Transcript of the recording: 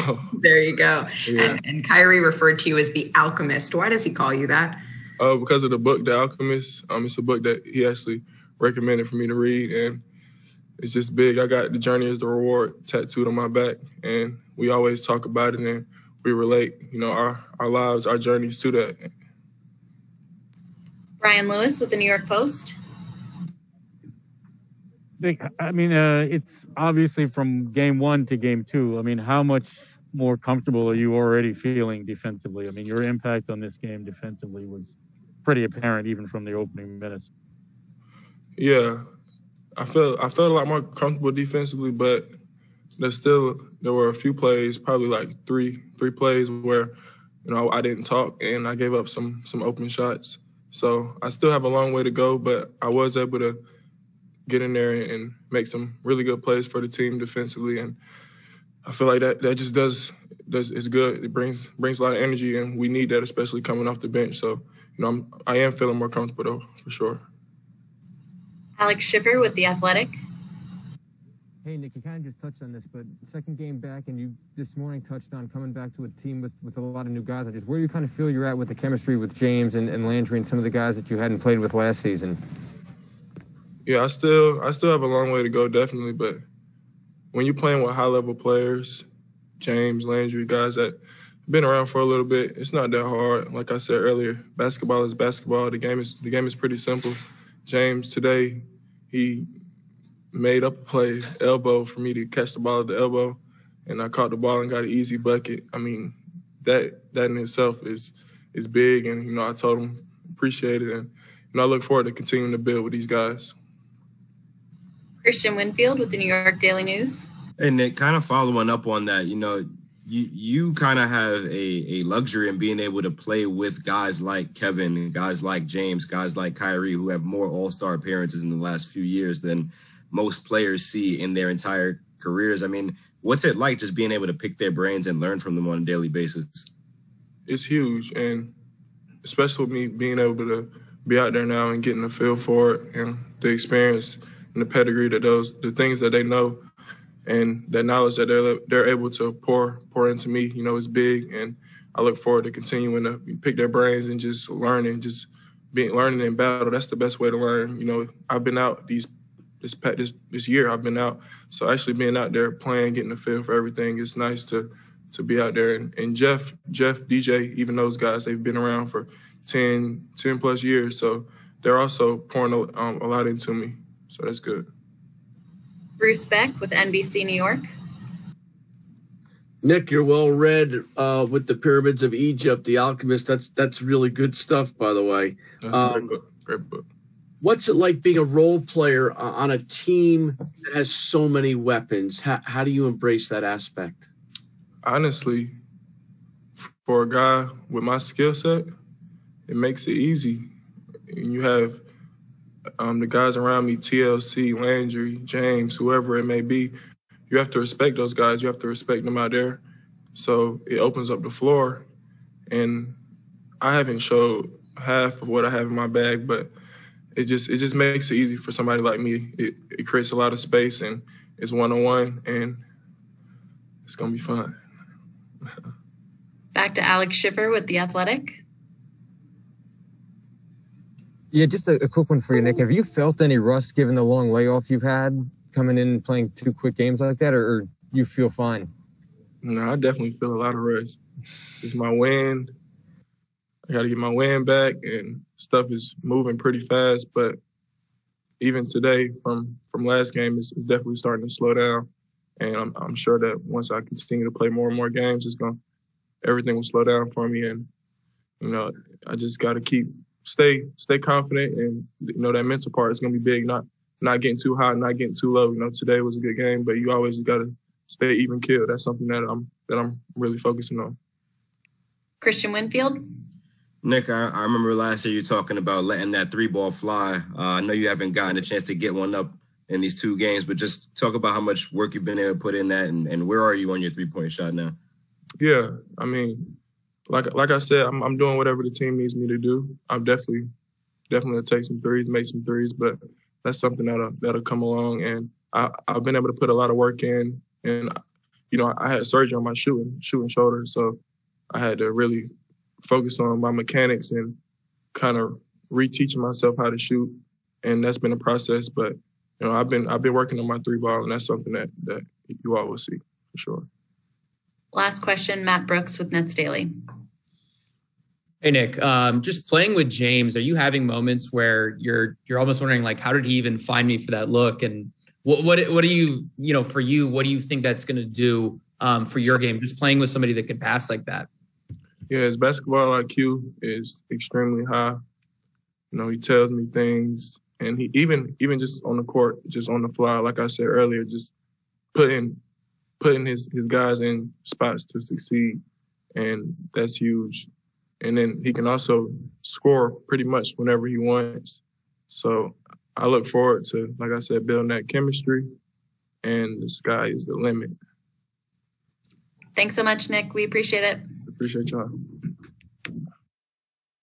So there you go. Yeah. And Kyrie referred to you as the alchemist. Why does he call you that? Because of the book, The Alchemist. It's a book that he actually recommended for me to read, and it's just big. I got The Journey is the Reward tattooed on my back, and we always talk about it and we relate, our lives, our journeys to that. Brian Lewis with the New York Post. It's obviously from game 1 to game 2. How much more comfortable are you already feeling defensively? Your impact on this game defensively was pretty apparent even from the opening minutes. Yeah, I felt a lot more comfortable defensively, but there were a few plays, probably like three plays where, I didn't talk and I gave up some open shots. So I still have a long way to go, but I was able to get in there and make some really good plays for the team defensively. And I feel like that just it's good. It brings a lot of energy, and we need that, especially coming off the bench. So, I am feeling more comfortable though, for sure. Alex Schiffer with The Athletic. Hey, Nick, you kind of just touched on this, but second game back, and you this morning touched on coming back to a team with a lot of new guys. Where do you kind of feel you're at with the chemistry with James and Landry and some of the guys that you hadn't played with last season? Yeah, I still have a long way to go, definitely. But when you're playing with high-level players, James, Landry, guys that have been around for a little bit, it's not that hard. Like I said earlier, basketball is basketball. The game is pretty simple. James today, he made up a play, elbow, for me to catch the ball at the elbow, and I caught the ball and got an easy bucket. That in itself is big, and I told him appreciate it, and I look forward to continuing to build with these guys. Christian Winfield with the New York Daily News. Hey, Nick, kind of following up on that, you kind of have a luxury in being able to play with guys like Kevin, guys like James, guys like Kyrie, who have more all-star appearances in the last few years than most players see in their entire careers. What's it like just being able to pick their brains and learn from them on a daily basis? It's huge, and especially with me being able to be out there now and getting a feel for it and the experience and the pedigree that the things that they know and that knowledge that they're able to pour into me, is big. And I look forward to continuing to pick their brains and just learning in battle. That's the best way to learn. I've been out this year. I've been out, so actually being out there playing, getting a feel for everything, it's nice to be out there. And Jeff, DJ, even those guys, they've been around for 10 plus years, so they're also pouring a lot into me. So that's good. Bruce Beck with NBC New York. Nick, you're well read with the Pyramids of Egypt, The Alchemist. That's really good stuff, by the way. That's a great book. What's it like being a role player on a team that has so many weapons? How do you embrace that aspect? Honestly, for a guy with my skill set, it makes it easy. And you have the guys around me, TLC, Landry, James, whoever it may be. You have to respect those guys. You have to respect them out there. So it opens up the floor. And I haven't showed half of what I have in my bag, but it just makes it easy for somebody like me. It creates a lot of space, and it's one-on-one, and it's going to be fun. Back to Alex Schiffer with The Athletic. Yeah, just a quick one for you, Nick. Have you felt any rust given the long layoff you've had coming in and playing 2 quick games like that, or you feel fine? No, I definitely feel a lot of rust. It's my wind. I got to get my wind back, and stuff is moving pretty fast. But even today, from last game, it's definitely starting to slow down. And I'm sure that once I continue to play more and more games, everything will slow down for me. And I just got to stay confident, and that mental part is gonna be big. Not getting too high, not getting too low. Today was a good game, but you always got to stay even keel. That's something that I'm really focusing on. Christian Winfield. Nick, I remember last year you talking about letting that 3-ball fly. I know you haven't gotten a chance to get one up in these 2 games, but just talk about how much work you've been able to put in that, and where are you on your 3-point shot now? Yeah, like I said, I'm doing whatever the team needs me to do. I'm definitely gonna take some threes, make some threes, but that's something that'll come along. And I've been able to put a lot of work in, and I had surgery on my shooting shoulder, so I had to really focus on my mechanics and kind of reteaching myself how to shoot, and that's been a process. But I've been working on my 3-ball, and that's something that you all will see for sure. Last question, Matt Brooks with Nets Daily. Hey Nick, just playing with James, are you having moments where you're almost wondering, like, how did he even find me for that look? And what do you, for you, what do you think that's going to do for your game, just playing with somebody that can pass like that? Yeah, his basketball IQ is extremely high. He tells me things, and he even just on the court, just on the fly, like I said earlier, just putting his guys in spots to succeed, and that's huge. And then he can also score pretty much whenever he wants. So I look forward to, like I said, building that chemistry, and the sky is the limit. Thanks so much, Nick. We appreciate it. Appreciate y'all.